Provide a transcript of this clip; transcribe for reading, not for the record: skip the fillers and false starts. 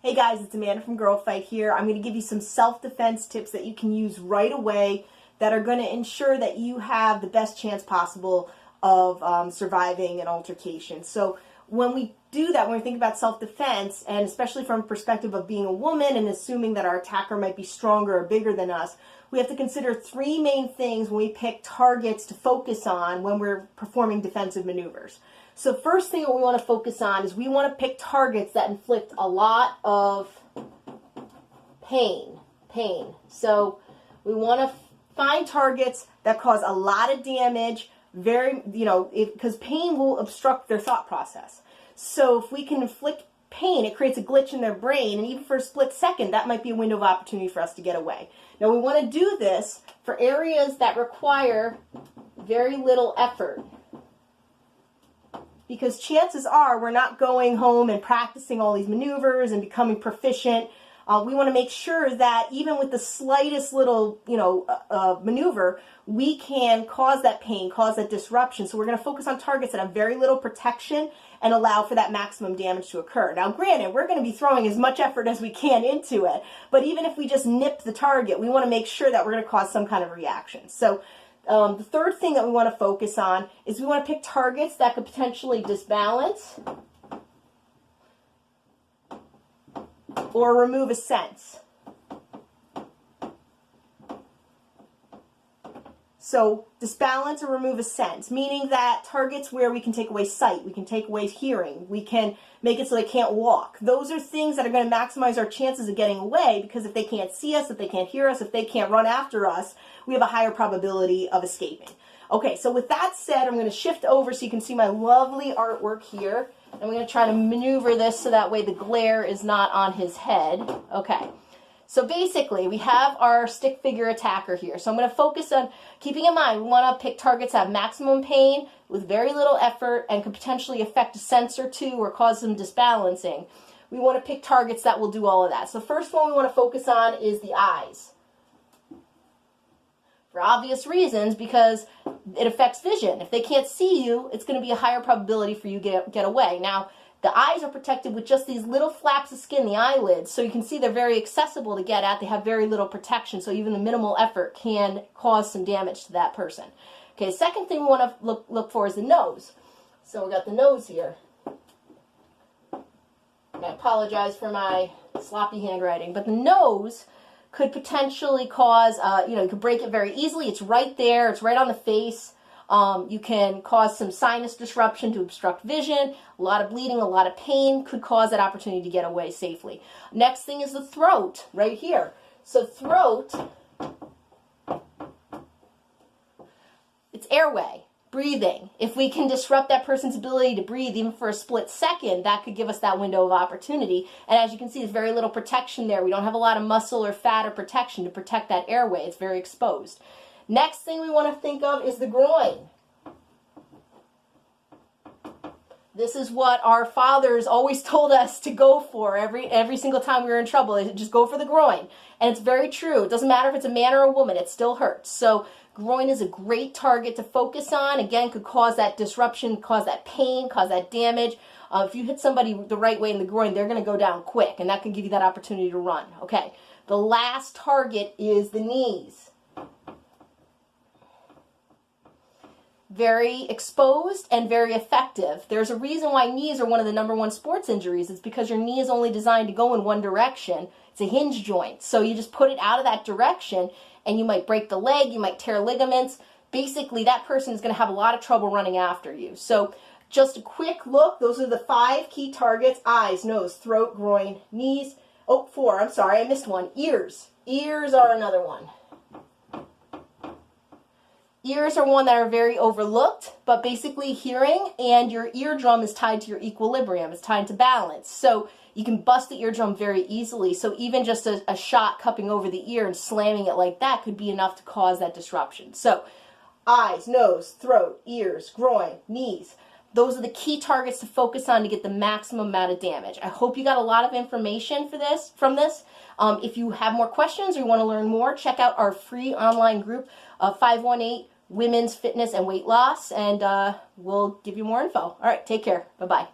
Hey guys, it's Amanda from Girl Fight here. I'm going to give you some self-defense tips that you can use right away that are going to ensure that you have the best chance possible of surviving an altercation. So when we do that, when we think about self-defense, and especially from a perspective of being a woman and assuming that our attacker might be stronger or bigger than us, we have to consider three main things when we pick targets to focus on when we're performing defensive maneuvers. So first thing that we want to focus on is we want to pick targets that inflict a lot of pain. So we want to find targets that cause a lot of damage, because pain will obstruct their thought process. So if we can inflict pain, it creates a glitch in their brain, and even for a split second, that might be a window of opportunity for us to get away. Now we want to do this for areas that require very little effort, because chances are we're not going home and practicing all these maneuvers and becoming proficient. We want to make sure that even with the slightest little, maneuver, we can cause that pain, cause that disruption. So we're going to focus on targets that have very little protection and allow for that maximum damage to occur. Now, granted, we're going to be throwing as much effort as we can into it, but even if we just nip the target, we want to make sure that we're going to cause some kind of reaction. So the third thing that we want to focus on is we want to pick targets that could potentially disbalance or remove a sense. So disbalance or remove a sense, meaning that targets where we can take away sight, we can take away hearing, we can make it so they can't walk. Those are things that are going to maximize our chances of getting away, because if they can't see us, if they can't hear us, if they can't run after us, we have a higher probability of escaping. Okay, so with that said, I'm going to shift over so you can see my lovely artwork here. And we're going to try to maneuver this so that way the glare is not on his head. Okay. So basically, we have our stick figure attacker here. So I'm going to focus on, keeping in mind, we want to pick targets that have maximum pain with very little effort and could potentially affect a sense or two or cause some disbalancing. We want to pick targets that will do all of that. So the first one we want to focus on is the eyes. For obvious reasons, because it affects vision. If they can't see you, it's going to be a higher probability for you to get away. Now, the eyes are protected with just these little flaps of skin, the eyelids, so you can see they're very accessible to get at. They have very little protection, so even the minimal effort can cause some damage to that person. Okay, the second thing we want to look for is the nose. So we got the nose here. I apologize for my sloppy handwriting, but the nose could potentially cause, you could break it very easily. It's right there. It's right on the face. You can cause some sinus disruption to obstruct vision. A lot of bleeding, a lot of pain could cause that opportunity to get away safely. Next thing is the throat, right here. So throat, it's airway, breathing. If we can disrupt that person's ability to breathe even for a split second, that could give us that window of opportunity. And as you can see, there's very little protection there. We don't have a lot of muscle or fat or protection to protect that airway. It's very exposed. Next thing we want to think of is the groin. This is what our fathers always told us to go for every single time we were in trouble. They said, just go for the groin. And it's very true. It doesn't matter if it's a man or a woman. It still hurts. So groin is a great target to focus on. Again, could cause that disruption, cause that pain, cause that damage. If you hit somebody the right way in the groin, they're going to go down quick, and that can give you that opportunity to run. Okay. The last target is the knees. Very exposed and very effective. There's a reason why knees are one of the #1 sports injuries. It's because your knee is only designed to go in one direction. It's a hinge joint. So you just put it out of that direction and you might break the leg, you might tear ligaments. Basically, that person is going to have a lot of trouble running after you. So just a quick look. Those are the 5 key targets: eyes, nose, throat, groin, knees. Oh, 4. I'm sorry, I missed one. Ears. Ears are another one. Ears are one that are very overlooked, but basically hearing and your eardrum is tied to your equilibrium. It's tied to balance. So you can bust the eardrum very easily. So even just a shot cupping over the ear and slamming it like that could be enough to cause that disruption. So eyes, nose, throat, ears, groin, knees. Those are the key targets to focus on to get the maximum amount of damage. I hope you got a lot of information from this. If you have more questions or you want to learn more, check out our free online group of 518 Women's Fitness and Weight Loss, and we'll give you more info. All right, take care. Bye-bye.